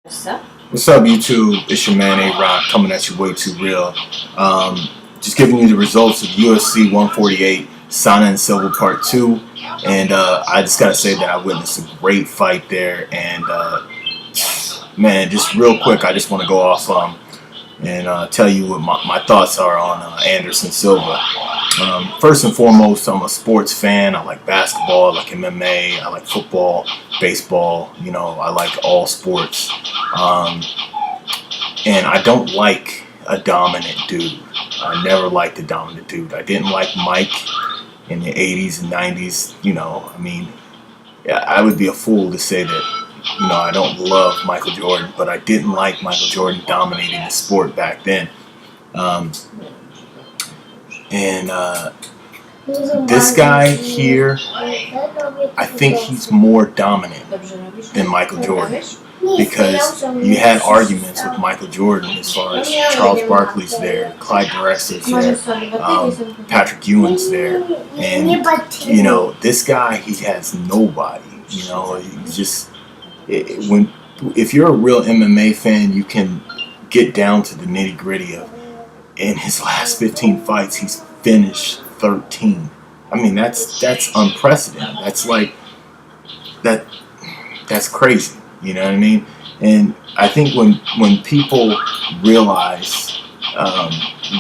What's up, YouTube? It's your man A-Rock coming at you way too real. Just giving you the results of UFC 148, Sonnen and Silva Part 2. And I just got to say that I witnessed a great fight there. And, man, just real quick, I just want to go off and tell you what my thoughts are on Anderson Silva. First and foremost, I'm a sports fan. I like basketball, I like MMA, I like football, baseball. You know, I like all sports. And I don't like a dominant dude. I never liked a dominant dude. I didn't like Mike in the 80s and 90s. You know, I mean, I would be a fool to say that, you know, I don't love Michael Jordan, but I didn't like Michael Jordan dominating the sport back then. This guy here, I think he's more dominant than Michael Jordan, because you had arguments with Michael Jordan as far as Charles Barkley's there, Clyde Drexler's there, Patrick Ewing's there, and, you know, this guy, he has nobody. You know, he's just, if you're a real MMA fan, you can get down to the nitty gritty of, in his last 15 fights, he's finished 13. I mean, that's unprecedented. That's like, that's crazy. You know what I mean? And I think when people realize,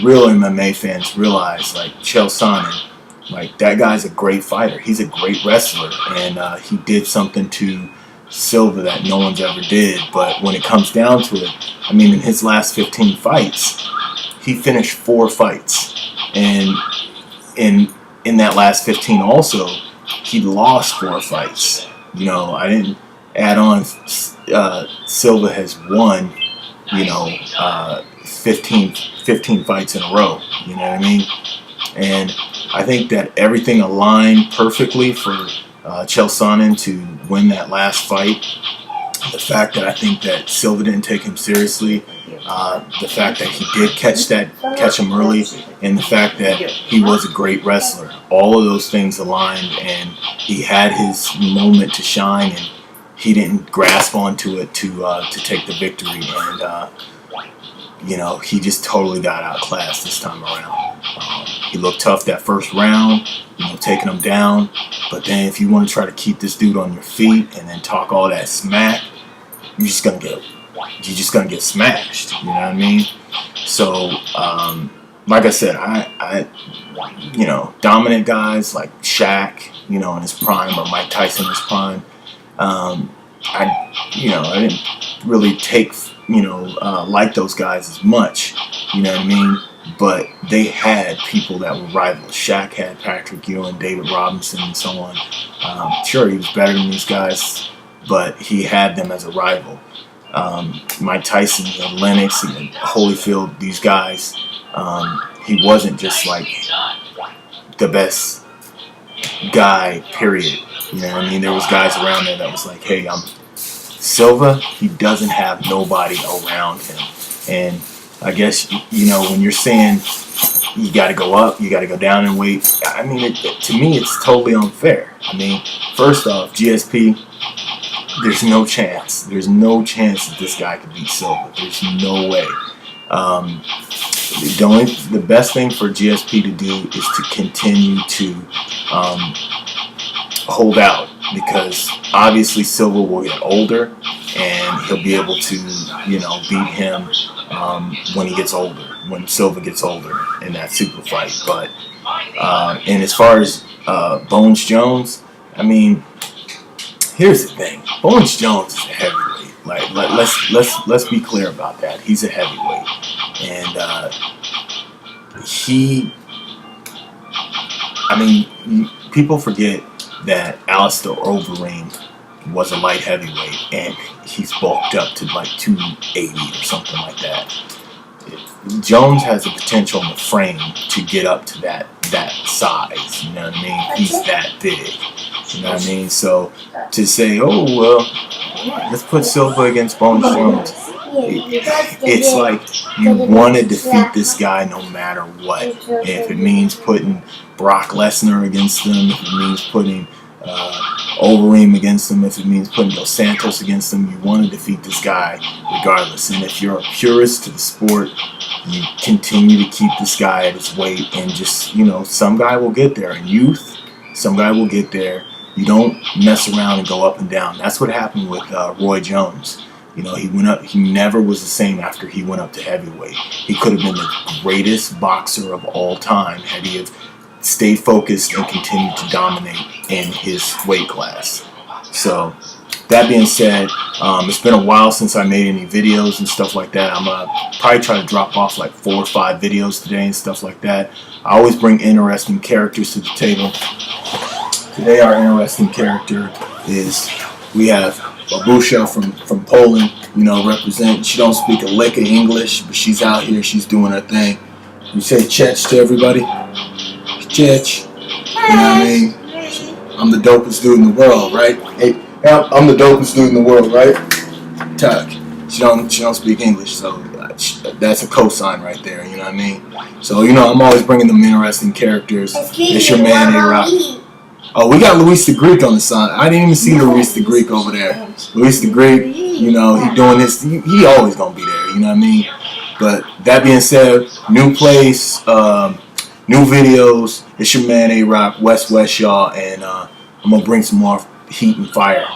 real MMA fans realize, like Chael Sonnen, like, that guy's a great fighter. He's a great wrestler, and he did something to Silva that no one's ever did. But when it comes down to it, I mean, in his last 15 fights, he finished 4 fights, and in that last 15 also, he lost 4 fights. You know, I didn't add on. Silva has won, you know, 15 fights in a row. You know what I mean? And I think that everything aligned perfectly for Chael Sonnen to win that last fight. The fact that I think that Silva didn't take him seriously, the fact that he did catch him early, and the fact that he was a great wrestler. All of those things aligned, and he had his moment to shine, and he didn't grasp onto it to take the victory. And you know, he just totally got outclassed this time around. He looked tough that first round, you know, taking him down. But then if you want to try to keep this dude on your feet and then talk all that smack, you're just gonna get smashed. You know what I mean? So, like I said, I you know, dominant guys like Shaq, you know, in his prime, or Mike Tyson in his prime. I didn't really take, you know, like those guys as much. You know what I mean? But they had people that were rivals. Shaq had Patrick Ewing, David Robinson, and so on. Sure, he was better than these guys, but he had them as a rival. Mike Tyson and Lennox and Holyfield, these guys, he wasn't just like the best guy, period. You know what I mean? There was guys around there that was like, hey, Silva, he doesn't have nobody around him. And I guess, you know, when you're saying you got to go up, you got to go down in weight, I mean, to me, it's totally unfair. I mean, first off, GSP, there's no chance. There's no chance that this guy could beat Silva. There's no way. The best thing for GSP to do is to continue to hold out, because obviously Silva will get older and he'll be able to, you know, beat him when he gets older, when Silva gets older in that super fight. But and as far as Bones Jones, I mean, here's the thing: Bones Jones is a heavyweight. Like, let's be clear about that. He's a heavyweight, and I mean, people forget that Alistair Overeem was a light heavyweight, and he's bulked up to like 280 or something like that. Jones has the potential in the frame to get up to that size. You know what I mean? He's that big. You know what I mean? So to say, oh well, let's put Silva against Bones Jones, it's like you want to defeat this guy no matter what. If it means putting Brock Lesnar against him, if it means putting Overeem against him, if it means putting Dos Santos against him, you want to defeat this guy regardless. And if you're a purist to the sport, you continue to keep this guy at his weight, and just, you know, some guy will get there. In youth, some guy will get there. You don't mess around and go up and down. That's what happened with Roy Jones. You know, he went up. He never was the same after he went up to heavyweight. He could have been the greatest boxer of all time had he have stayed focused and continued to dominate in his weight class. So, that being said, it's been a while since I made any videos and stuff like that. I'm going to probably try to drop off like 4 or 5 videos today and stuff like that. I always bring interesting characters to the table. Today our interesting character is, we have Babusha from Poland, you know, representing. She don't speak a lick of English, but she's out here, she's doing her thing. You say Chech to everybody? Chech. You know what I mean? I'm the dopest dude in the world, right? Hey, I'm the dopest dude in the world, right? Tuck. She don't speak English, so that's a cosign right there, you know what I mean? So, you know, I'm always bringing them interesting characters. It's your man, A-Rock. Oh, we got Luis the Greek on the side. I didn't even see Luis the Greek over there. Luis the Greek, you know, he doing this. He always going to be there, you know what I mean? But that being said, new place, new videos. It's your man, A-Rock, West, y'all. And I'm going to bring some more heat and fire.